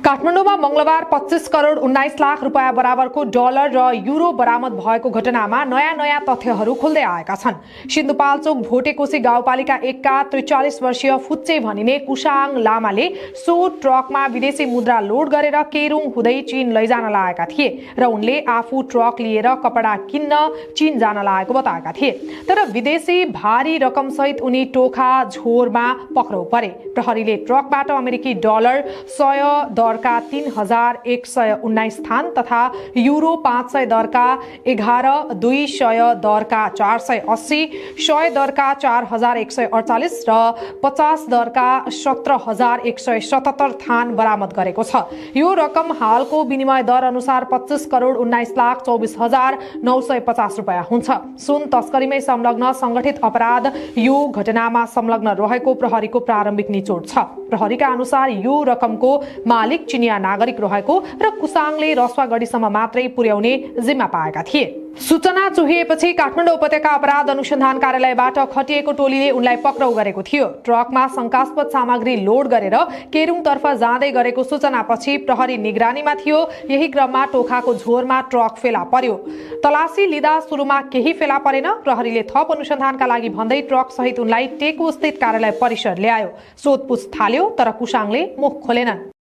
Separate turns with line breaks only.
काठमाडौँमा मंगलबार 25 करोड 19 लाख रुपैयाँ बराबरको डलर र युरो बरामद भएको घटनामा नयाँ तथ्यहरू खुल्दै आएका छन्। सिन्धुपाल्चोक भोटेकोशी गाउँपालिका 1 का 43 वर्षीय फुच्चे भनिने कुसाङ लामाले सो ट्रकमा विदेशी मुद्रा लोड गरेर केरुङ हुँदै चीन लैजान लागेका थिए र उनले आफू ट्रक लिएर कपडा किन्न चीन जान लागेको बताएका थिए। तर विदेशी भारी रकम सहित उनी टोखा झोरमा पक्राउ परे। प्रहरीले ट्रकबाट अमेरिकी डलर 100 दरका 3119 स्थान तथा युरो 500 दरका 11,200 दरका 480, 100 दरका 4148 र 50 दरका 17,177 थान बरामद गरेको छ। यो रकम हालको विनिमय दर अनुसार 25 करोड 19 लाख 24,950 रुपैयाँ हुन्छ। सुन तस्करीमै संलग्न संगठित अपराध यो घटनामा संलग्न रहेको प्रहरीको प्रारम्भिक निचोड छ। प्रहरीका अनुसार यो रकमको मालिक चिनिया नागरिक रहेको र कुसाङले रसवागढीसम्म मात्रै पुर्याउने जिम्मा पाएका थिए। सूचना चुहिएपछि काठमाडौँ उपत्यका अपराध अनुसन्धान कार्यालयबाट खटिएको टोलीले उनलाई पक्राउ गरेको थियो। ट्रकमा शंकास्पद सामग्री लोड गरेर केरुङतर्फ जाँदै गरेको सूचनापछि प्रहरी निगरानीमा थियो। यही क्रममा टोखाको झोरमा ट्रक फेला पर्यो। तलासी लिँदा सुरुमा केही फेला परेन। प्रहरीले थप अनुसन्धानका लागि भन्दै ट्रक सहित उनलाई टेको स्थित कार्यालय परिसर ल्यायो। सोधपुछ थाल्यो तर कुसाङले मुख खोलेनन्।